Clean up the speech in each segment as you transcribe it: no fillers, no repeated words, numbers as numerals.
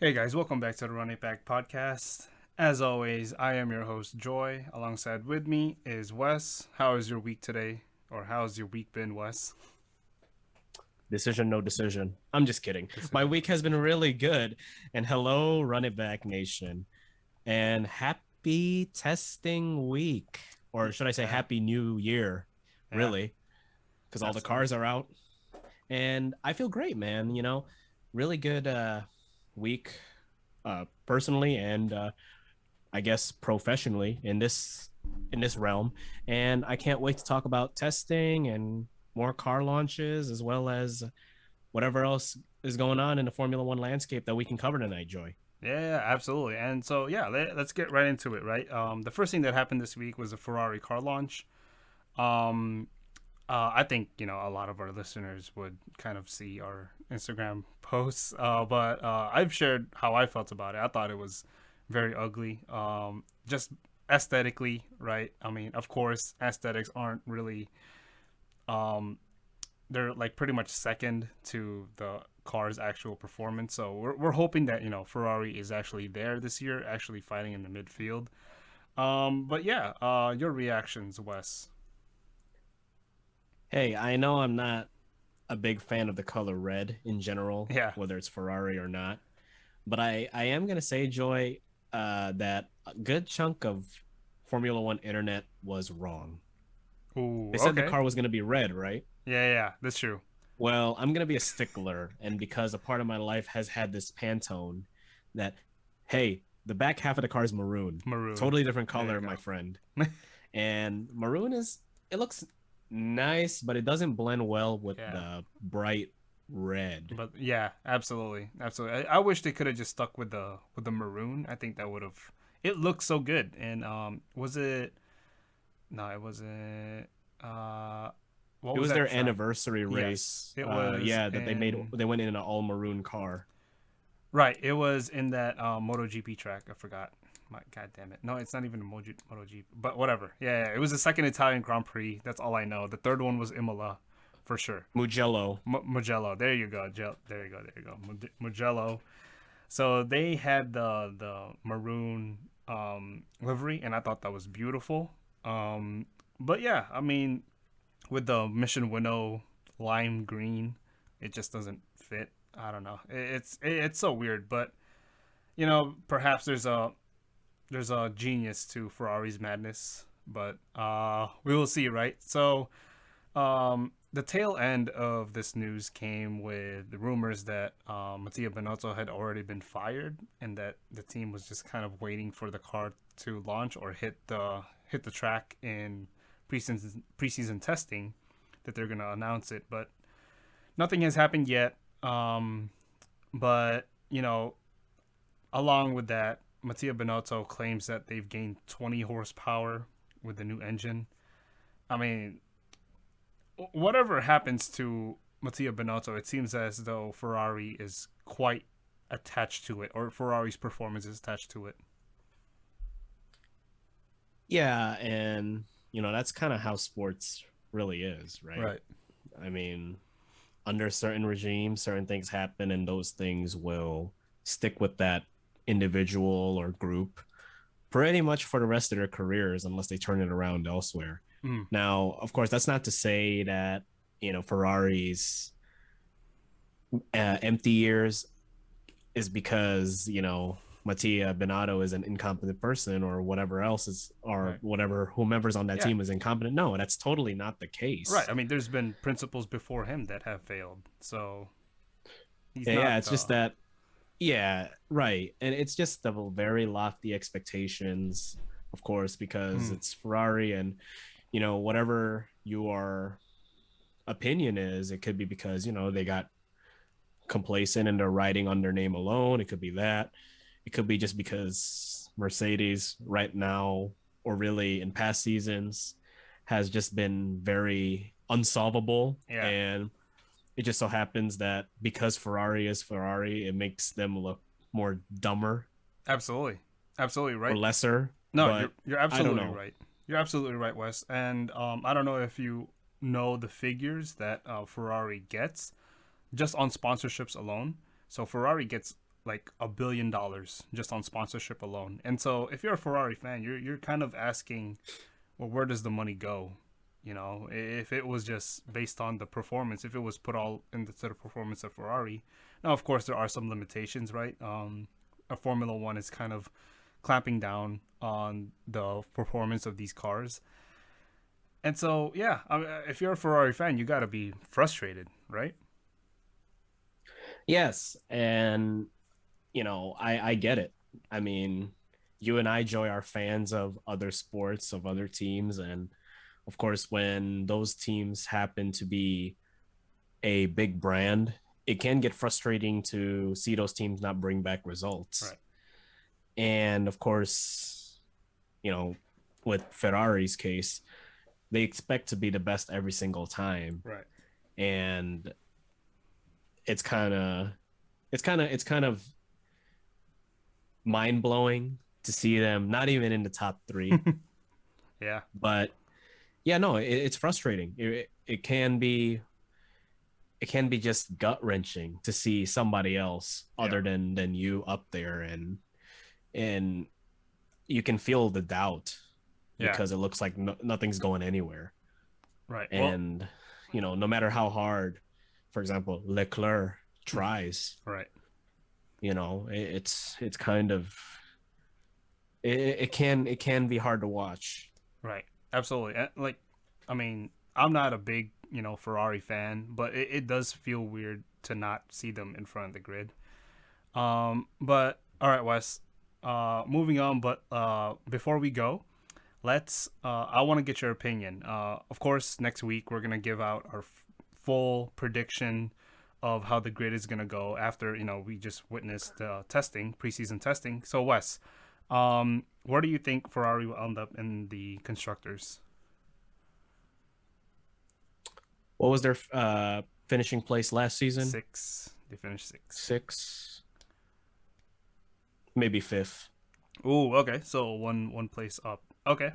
Hey guys, welcome back to the Run It Back podcast. As always, I am your host Joy. Alongside with me is Wes. How is your week today? Or how's your week been, Wes? Decision, no decision. I'm just kidding. My Decision. week has been really good. And hello, Run It Back Nation. And happy testing week. Or should I say Yeah, happy new year, yeah, really? Because all the cars absolutely. are out. And I feel great, man. Really good week personally and I guess professionally in this realm. And I can't wait to talk about testing and more car launches as well as whatever else is going on in the Formula One landscape that we can cover tonight, Joy. Yeah, absolutely. And so, yeah, let's get right into it, right? The first thing that happened this week was a Ferrari car launch. Um, I think, a lot of our listeners would kind of see our Instagram posts, but I've shared how I felt about it. I thought it was very ugly. Just aesthetically, right? I mean, of course, aesthetics aren't really, um, they're like pretty much second to the car's actual performance. So we're hoping that, Ferrari is actually there this year, actually fighting in the midfield. But yeah, your reactions, Wes. Hey, I know I'm not a big fan of the color red in general, Yeah. whether it's Ferrari or not, but I am gonna say, Joy, that a good chunk of Formula One internet was wrong. Ooh, They said the okay. car was gonna be red, right? Yeah, that's true. Well, I'm gonna be a stickler, and because a part of my life has had this Pantone, that hey, the back half of the car is maroon, Maroon. totally different There color, you my go. friend. And maroon is it looks nice, but it doesn't blend well with Yeah. the bright red. But yeah, absolutely, absolutely. I wish they could have just stuck with the maroon. I think that would have. It looked so good. And was it? No, it wasn't. Uh, what It was was that their track? anniversary Yes, race. it was Yeah, that in. they went in an all maroon car. Right, it was in that MotoGP track. I forgot. My God damn it! No, it's not even a MotoGP, but whatever. Yeah, it was the second Italian Grand Prix. That's all I know. The third one was Imola, for sure. Mugello. Mugello. There you go. There you go. There you go. Mugello. So they had the maroon livery, and I thought that was beautiful. But yeah, I mean, with the Mission Winnow lime green, it just doesn't fit. I don't know. It's so weird, but perhaps there's a genius to Ferrari's madness, but we will see, right? So the tail end of this news came with the rumors that Mattia Binotto had already been fired, and that the team was just kind of waiting for the car to launch or hit the track in preseason testing. That they're gonna announce it, but nothing has happened yet. But along with that, Mattia Binotto claims that they've gained 20 horsepower with the new engine. I mean, whatever happens to Mattia Binotto, it seems as though Ferrari is quite attached to it, or Ferrari's performance is attached to it. Yeah, and that's kind of how sports really is, right? Right. I mean, under certain regimes, certain things happen, and those things will stick with that individual or group pretty much for the rest of their careers unless they turn it around elsewhere. Mm. Now, of course, that's not to say that, Ferrari's empty years is because, Mattia Benato is an incompetent person or whatever else is, or Right. whatever, whomever's on that Yeah. team is incompetent. No, that's totally not the Right. case. I mean, there's been principals before him that have failed, so he's Yeah, not. it's just that. Yeah, right. And it's just the very lofty expectations, of course, because Mm, it's Ferrari and, whatever your opinion is, it could be because, they got complacent and they're riding on their name alone. It could be that. It could be just because Mercedes right now, or really in past seasons, has just been very unsolvable. yeah. And it just so happens that because Ferrari is Ferrari, it makes them look more dumber Absolutely. Absolutely or right. lesser. No, But you're I don't absolutely know. right. You're absolutely right, Wes. And I don't know if you know the figures that Ferrari gets just on sponsorships alone. So Ferrari gets like $1 billion just on sponsorship alone. And so if you're a Ferrari fan, you're kind of asking, well, where does the money go? You know, if it was just based on the performance, if it was put all into the performance of Ferrari. Now, of course, there are some limitations, right? A Formula One is kind of clamping down on the performance of these cars. And so, yeah, I mean, if you're a Ferrari fan, you got to be frustrated, right? Yes, and I get it. I mean, you and I, Joy, are fans of other sports, of other teams, and of course, when those teams happen to be a big brand, it can get frustrating to see those teams not bring back results. Right, And of course, you know, with Ferrari's case, they expect to be the best every single time. right. And it's kind of mind blowing to see them not even in the top three. Yeah, But yeah, no, it's frustrating. It can be just gut wrenching to see somebody else yeah, other than you up there, and you can feel the doubt yeah, because it looks like nothing's going anywhere. right. Well, And no matter how hard, for example, Leclerc tries, right, it's kind of it can be hard to watch. right. Absolutely. Like, I mean, I'm not a big, Ferrari fan, but it does feel weird to not see them in front of the grid. But all right, Wes. Moving on, but before we go, I want to get your opinion. Of course, next week we're gonna give out our full prediction of how the grid is gonna go after we just witnessed testing, preseason testing. So, Wes, where do you think Ferrari will end up in the constructors? What was their finishing place last season? Six. They finished six. Six, maybe fifth. Ooh, okay. So one place up. Okay.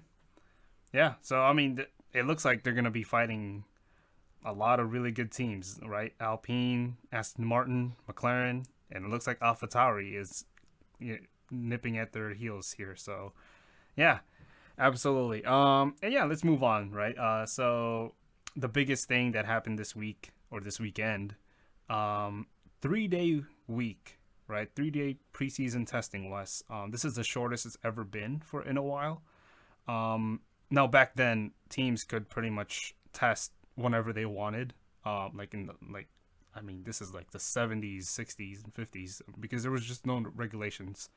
Yeah. So I mean, it looks like they're gonna be fighting a lot of really good teams, right? Alpine, Aston Martin, McLaren, and it looks like AlphaTauri is nipping at their heels here. So yeah, absolutely. And yeah, let's move on, right? So the biggest thing that happened this week or this weekend, um, 3 day week, right? 3 day preseason testing, Wes. This is the shortest it's ever been for in a while. Now back then, teams could pretty much test whenever they wanted. Like in the like, I mean, this is like the 70s, 60s, and 50s because there was just no regulations.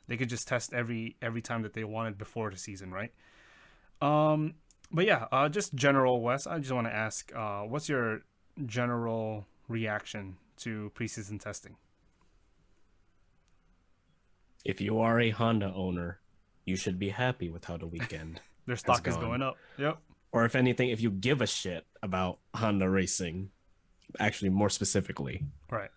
They could just test every time that they wanted before the season, right? Um, but yeah, just general, Wes. I just want to ask, what's your general reaction to preseason testing? If you are a Honda owner, you should be happy with how the weekend Their has stock is gone. going up. Yep. Or if anything, if you give a shit about Honda racing, actually more specifically, Right.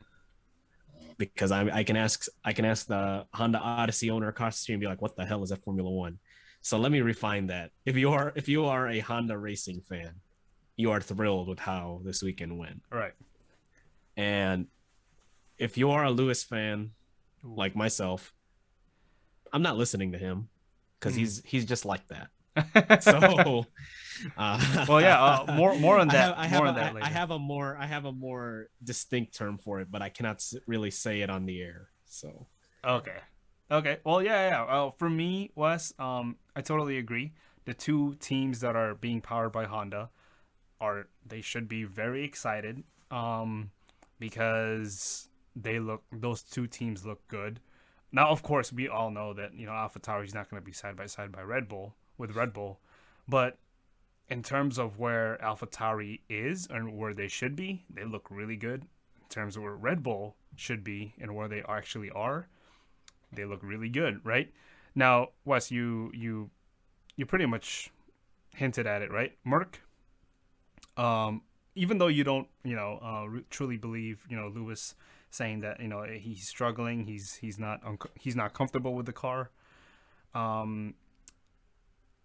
because I can ask the Honda Odyssey owner across the street and be like, what the hell is that Formula One? So let me refine that. If you are a Honda racing fan, you are thrilled with how this weekend went. Right. And if you are a Lewis fan Ooh. like myself, I'm not listening to him because Mm. he's just like that. So Well, yeah. More on I have that. I More have on a that I later. have a more distinct term for it, but I cannot really say it on the air. So Okay. Okay. Well, yeah, yeah. For me, Wes, I totally agree. The two teams that are being powered by Honda they should be very excited, because those two teams look good. Now, of course, we all know that AlphaTauri is not going to be side by side by Red Bull, but in terms of where AlphaTauri is and where they should be, they look really good. In terms of where Red Bull should be and where they actually are, they look really good, right? Now, Wes, you pretty much hinted at it, right? Merc, even though you don't, truly believe, Lewis saying that he's struggling, he's not comfortable with the car. Um,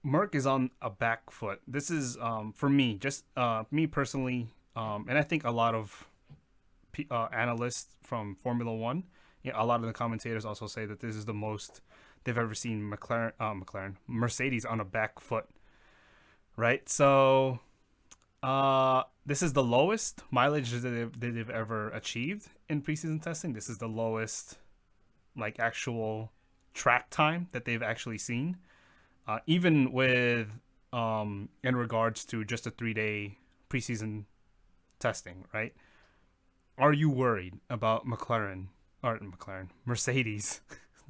Merc is on a back foot. This is for me, just me personally, and I think a lot of analysts from Formula One a lot of the commentators also say that this is the most they've ever seen Mercedes on a back foot, right? So this is the lowest mileage that they've ever achieved in preseason testing. This is the lowest, like, actual track time that they've actually seen, even with in regards to just a 3 day preseason testing, right? Are you worried about Mercedes?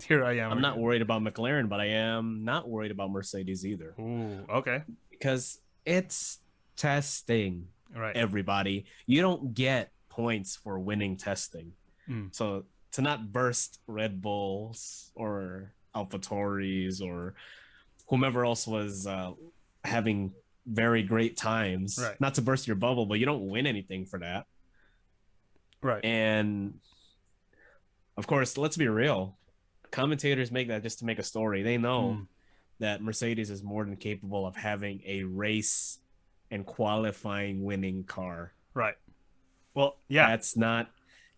Here I am I'm not again. worried about McLaren, but I am not worried about Mercedes either Ooh, okay, because it's testing. right. Everybody, you don't get points for winning testing. Mm, So to not burst Red Bulls or AlphaTauris or whomever else was having very great times, right, not to burst your bubble, but you don't win anything for that. right, And of course, let's be real. Commentators make that just to make a story. They know mm, that Mercedes is more than capable of having a race and qualifying winning car. right. Well, yeah, That's not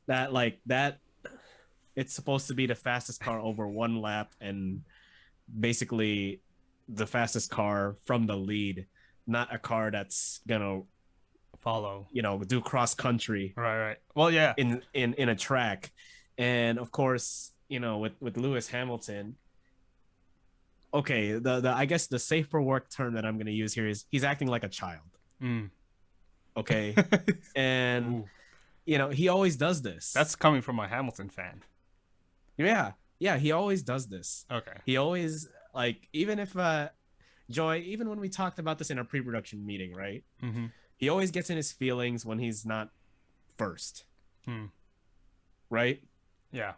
that like that. It's supposed to be the fastest car over one lap and basically the fastest car from the lead, not a car that's gonna follow. do cross country Right, right. Well, yeah, in a track. And of course, with Lewis Hamilton, okay, the I guess the safe for work term that I'm going to use here is he's acting like a child. mm. Okay. And Ooh, he always does this. that's coming from a Hamilton fan. Yeah. Yeah, he always does this. Okay. He always like even if Joy, even when we talked about this in our pre-production meeting, right? Mm-hmm. He always gets in his feelings when he's not first. Mm. Right? Yeah.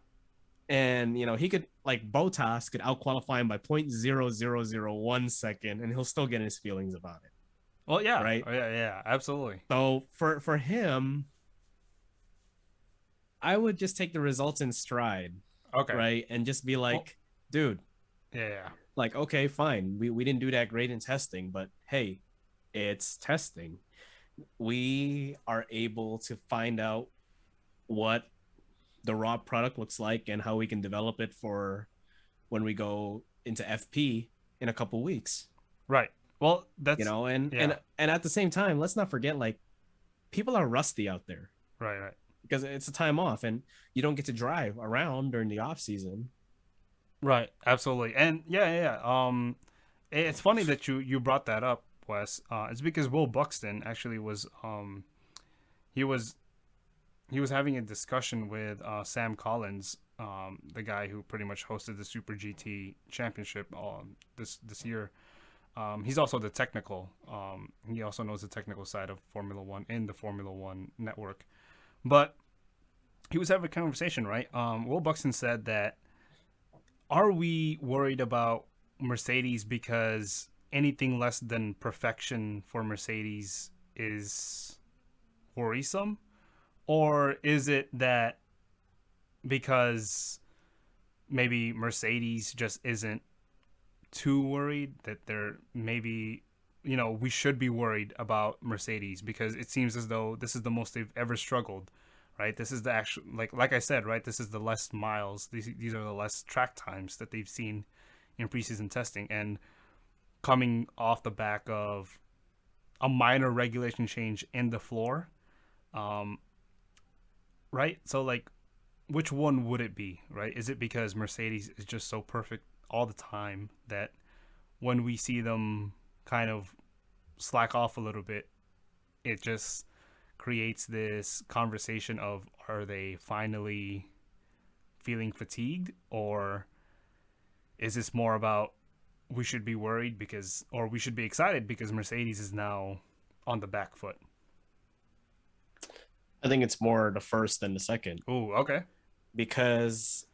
And he could like Bottas could out qualify him by 0.0001 second and he'll still get in his feelings about it. Well, yeah. Right? Oh, yeah, yeah, absolutely. So for him, I would just take the results in stride, Okay. right? And just be like, Well, dude, yeah, yeah. like, okay, fine. We didn't do that great in testing, but hey, it's testing. We are able to find out what the raw product looks like and how we can develop it for when we go into FP in a couple weeks. Right. Well, that's And yeah. at the same time, let's not forget like people are rusty out there Right, right. because it's a time off and you don't get to drive around during the off season. Right, absolutely. And yeah, yeah, yeah. It's funny that you brought that up, Wes. It's because Will Buxton actually was he was he was having a discussion with Sam Collins, the guy who pretty much hosted the Super GT Championship this year. He's also the technical. He also knows the technical side of Formula One in the Formula One network. But he was having a conversation, right? Will Buxton said that, are we worried about Mercedes because anything less than perfection for Mercedes is worrisome? Or is it that because maybe Mercedes just isn't too worried, that they're maybe, we should be worried about Mercedes because it seems as though this is the most they've ever struggled, right? This is the actual, like I said, right? This is the less miles. These are the less track times that they've seen in preseason testing, and coming off the back of a minor regulation change in the floor, right? So like, which one would it be, right? Is it because Mercedes is just so perfect all the time that when we see them kind of slack off a little bit, it just creates this conversation of, are they finally feeling fatigued, or is this more about we should be worried because, or we should be excited because Mercedes is now on the back foot? I think it's more the first than the second Oh, okay. because,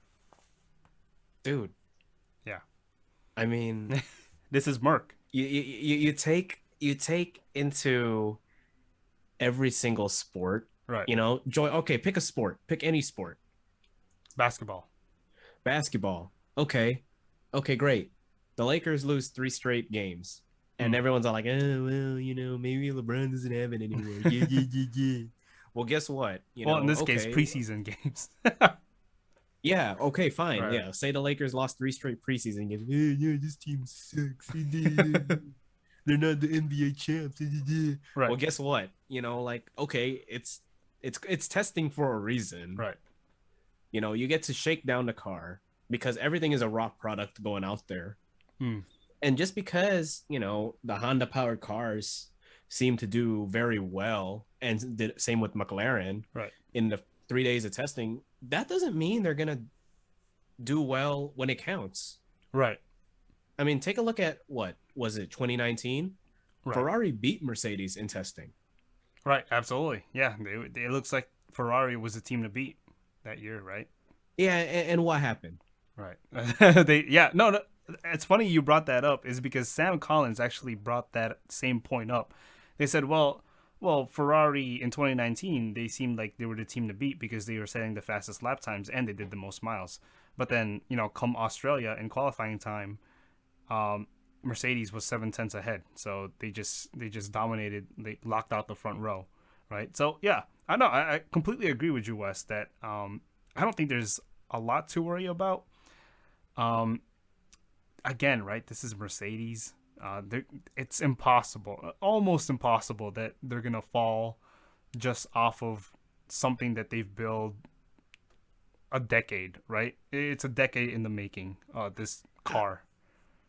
dude, Yeah. I mean, This is Merc. you take into every single sport, Right. Joy. Okay, pick a sport, pick any sport. Basketball. Basketball. Okay, great. The Lakers lose 3 straight games, and Mm. everyone's all like, "Oh well, maybe LeBron doesn't have it anymore." Yeah. Well, guess what? Well, in this case, Okay, preseason games. Yeah, okay, fine. Right. Yeah, say the Lakers lost 3 straight preseason games. Hey, yeah, this team sucks. They're not the NBA champs. Well, Right. guess what? Like, okay, it's testing for a reason. Right. You get to shake down the car because everything is a raw product going out there. Hmm. And just because, the Honda powered cars seem to do very well, and same with McLaren Right. in the 3 days of testing, that doesn't mean they're going to do well when it counts. Right. I mean, take a look at what was it, 2019? Right. Ferrari beat Mercedes in testing. Right. Absolutely. Yeah. It looks like Ferrari was the team to beat that year, right? Yeah, and what happened? Right. They. Yeah. No. No. It's funny you brought that up, is because Sam Collins actually brought that same point up. They said, well, Ferrari in 2019, they seemed like they were the team to beat because they were setting the fastest lap times and they did the most miles. But then, come Australia in qualifying time, um, Mercedes was 7 tenths ahead, so they just dominated. They locked out the front row, right? So yeah, I know. I completely agree with you, Wes. That I don't think there's a lot to worry about. Um, Again, right? This is Mercedes. It's impossible, almost impossible, that they're gonna fall just off of something that they've built a decade, right? It's a decade in the making. This I, car,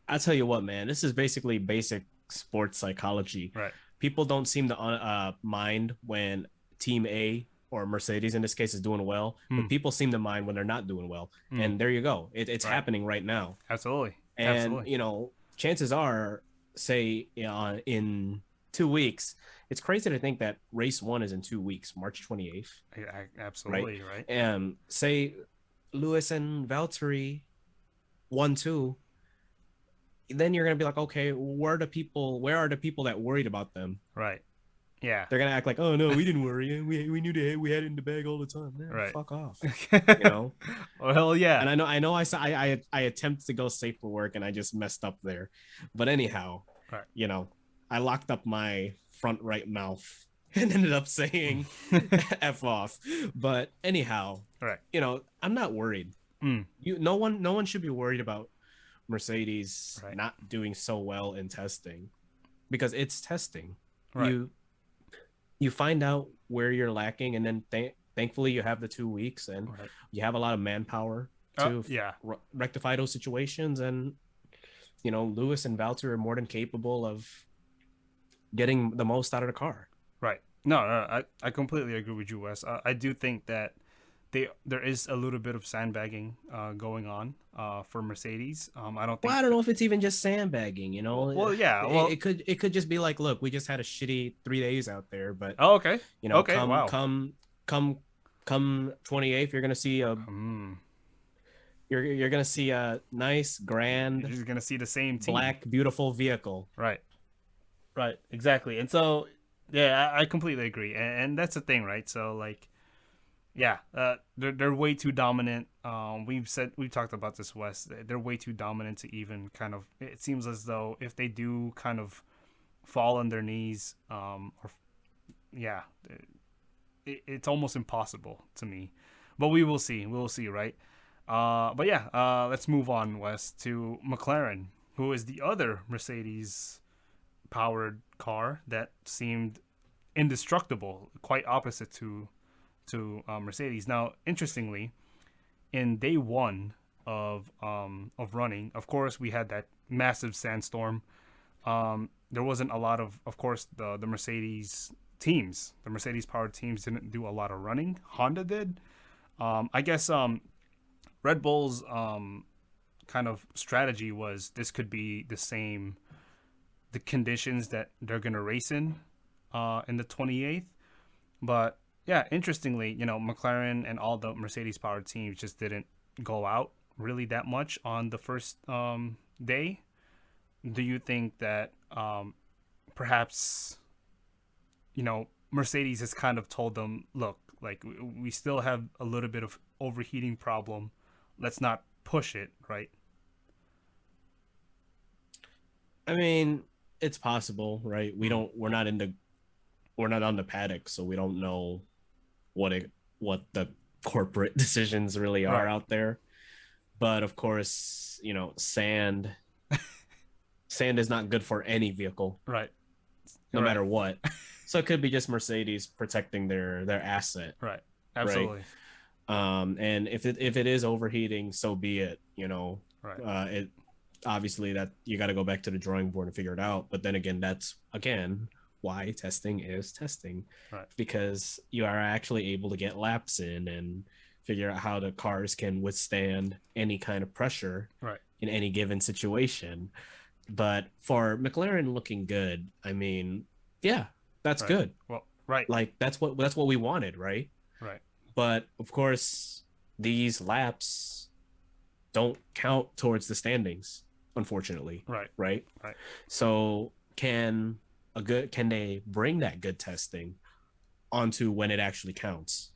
I tell you what, man, this is basically basic sports psychology. right? People don't seem to mind when Team A, or Mercedes in this case, is doing well, Hmm. but people seem to mind when they're not doing well. Hmm. And there you go. It's Right. happening right now. Absolutely. And Absolutely. chances are, say, in 2 weeks, it's crazy to think that race one is in 2 weeks, March 28th, right? Absolutely. Right. And say Lewis and Valtteri won two, then you're gonna be like, okay, where are the people that worried about them? Right. Yeah. They're gonna act like, oh no, we didn't worry, we knew we had it in the bag all the time. Man, Right. fuck off, you know. Well, yeah. And I know I attempted to go safe for work and I just messed up there, but anyhow, Right. you know, I locked up my front right mouth and ended up saying f off. But anyhow, Right. I'm not worried. Mm. No one should be worried about Mercedes Right. not doing so well in testing, because it's testing. Right. You find out where you're lacking, and then thankfully you have the 2 weeks, and Right. you have a lot of manpower to Yeah. rectify those situations. And Lewis and Valtteri are more than capable of getting the most out of the car. Right. No, I completely agree with you, Wes. I do think that there is a little bit of sandbagging going on for Mercedes. I don't Well, think. I don't know if it's even just sandbagging. Well, yeah. Well. It could just be like, look, we just had a shitty 3 days out there, but Oh, okay. Okay. come Wow. come come come 28th, you're gonna see a Mm. you're gonna see a nice, You're grand, just gonna see the same team. black, beautiful vehicle. Right. Right. Exactly. And so, yeah, I completely agree. And that's the thing, right? So, like, yeah, they're way too dominant. We've talked about this, Wes. They're way too dominant to even kind of. It seems as though if they do kind of fall on their knees, or yeah, it's almost impossible to me. But we will see. We will see, right? But yeah, let's move on, Wes, to McLaren, who is the other Mercedes powered car that seemed indestructible, quite opposite to Mercedes. Now, interestingly, in day one of running, of course, we had that massive sandstorm. There wasn't a lot of course, the Mercedes teams, the Mercedes powered teams didn't do a lot of running. Honda did. I guess Red Bull's kind of strategy was this could be the conditions that they're gonna race in the 28th. But yeah, interestingly, McLaren and all the Mercedes powered teams just didn't go out really that much on the first day. Do you think that perhaps Mercedes has kind of told them, look, like we still have a little bit of overheating problem. Let's not push it, right? I mean, it's possible, right? Mm. We're not on the paddock, so we don't know what the corporate decisions really are Right. out there. But of course, sand is not good for any vehicle, Right. no Right. matter what. So it could be just Mercedes protecting their asset, Right. right? Absolutely. And if it is overheating, so be it. Right. It obviously that you got to go back to the drawing board and figure it out. But then again, that's again why testing is testing, Right. because you are actually able to get laps in and figure out how the cars can withstand any kind of pressure Right. in any given situation. But for McLaren looking good, I mean, yeah, that's Right. good. Well, right. Like that's what we wanted, right? Right. But of course, these laps don't count towards the standings, unfortunately, Right. right? Right. So can they bring that good testing onto when it actually counts?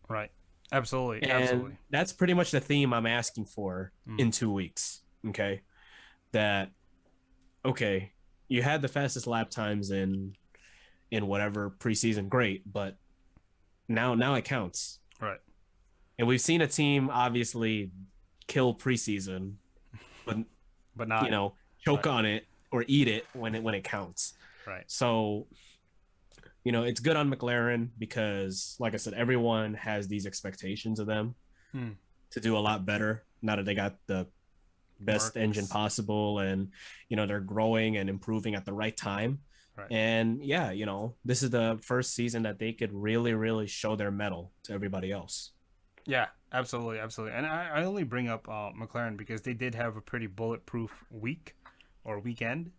Right. Absolutely. And Absolutely. that's pretty much the theme I'm asking for Mm. in 2 weeks. Okay. That okay, you had the fastest lap times in whatever preseason, great, but now it counts. Right. And we've seen a team obviously kill preseason, but But you not. know, choke Right. on it or eat it when it counts. Right. So, it's good on McLaren because, like I said, everyone has these expectations of them Hmm. to do a lot better now that they got the best engine Mercs. possible, and they're growing and improving at the right time. Right. And yeah, this is the first season that they could really, really show their mettle to everybody else. Yeah. Absolutely. Absolutely. And I only bring up McLaren because they did have a pretty bulletproof week or weekend.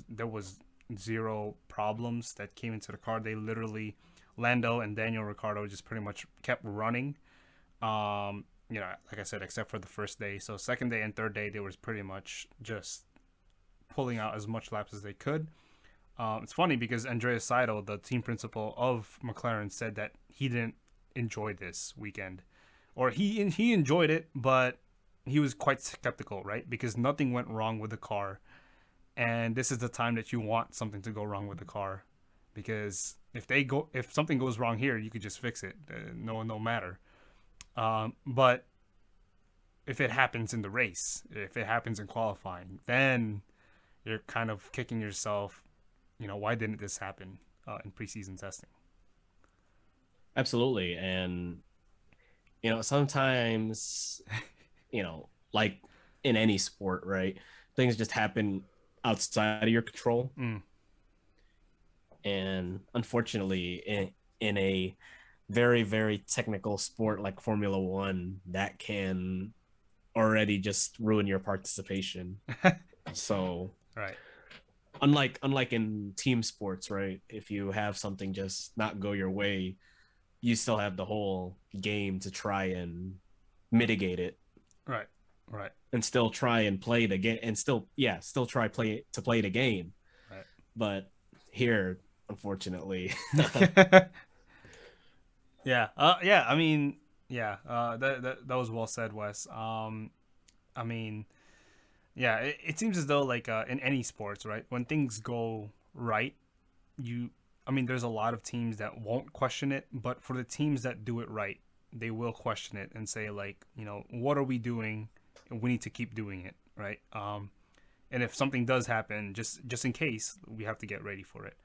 There was zero problems that came into the car. They literally, Lando and Daniel Ricciardo just pretty much kept running. Like I said, except for the first day. So second day and third day, they was pretty much just pulling out as much laps as they could. It's funny because Andreas Seidel, the team principal of McLaren, said that he didn't enjoy this weekend, or he enjoyed it, but he was quite skeptical, right? Because nothing went wrong with the car, and this is the time that you want something to go wrong with the car, because if something goes wrong here, you could just fix it. No matter. But if it happens in the race, if it happens in qualifying, then you're kind of kicking yourself. Why didn't this happen in preseason testing? Absolutely. And sometimes, like in any sport, right? Things just happen outside of your control. Mm, And unfortunately, in a very, very technical sport like Formula One, that can already just ruin your participation. So right, unlike in team sports, right? If you have something just not go your way, you still have the whole game to try and mitigate it right, right, and still try and play the game and still try play the game. But here, unfortunately, right. Yeah. Yeah. I mean, yeah. That was well said, Wes. I mean, yeah. It seems as though like in any sports, right? When things go right, you. I mean, there's a lot of teams that won't question it, but for the teams that do it right, they will question it and say like, what are we doing? We need to keep doing it, right? And if something does happen, just in case, we have to get ready for it.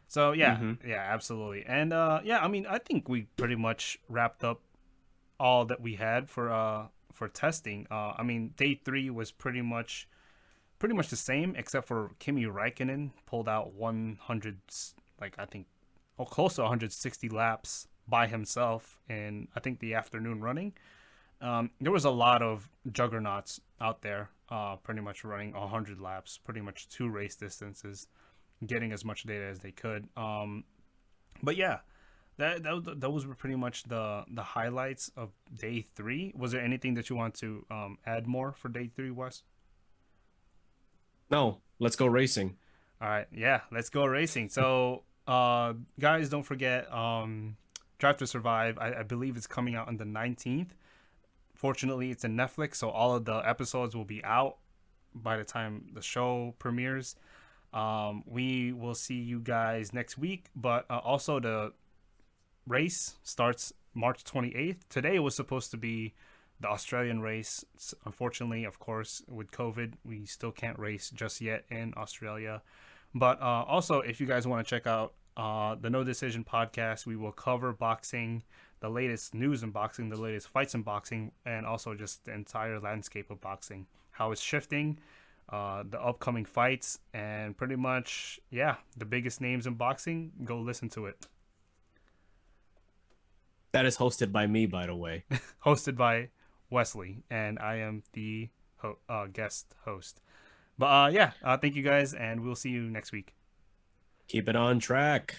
So yeah, mm-hmm. yeah, absolutely. And yeah, I mean, I think we pretty much wrapped up all that we had for testing. I mean, day 3 was pretty much the same, except for Kimi Räikkönen pulled out 100, like I think, close to 160 laps by himself in I think the afternoon running. There was a lot of juggernauts out there, pretty much running 100 laps, pretty much 2 race distances, getting as much data as they could. But yeah, those were pretty much the highlights of day 3. Was there anything that you want to add more for day 3, Wes? No, let's go racing. All right, yeah, let's go racing. So, guys, don't forget Drive to Survive. I believe it's coming out on the 19th. Fortunately, it's in Netflix, so all of the episodes will be out by the time the show premieres. We will see you guys next week, but also the race starts March 28th. Today was supposed to be the Australian race. Unfortunately, of course, with COVID, we still can't race just yet in Australia. But also, if you guys want to check out the No Decision podcast, we will cover boxing, the latest news in boxing, the latest fights in boxing, and also just the entire landscape of boxing, how it's shifting, the upcoming fights, and pretty much, yeah, the biggest names in boxing. Go listen to it. That is hosted by me, by the way. Hosted by Wesley, and I am the guest host. But yeah, thank you guys, and we'll see you next week. Keep it on track.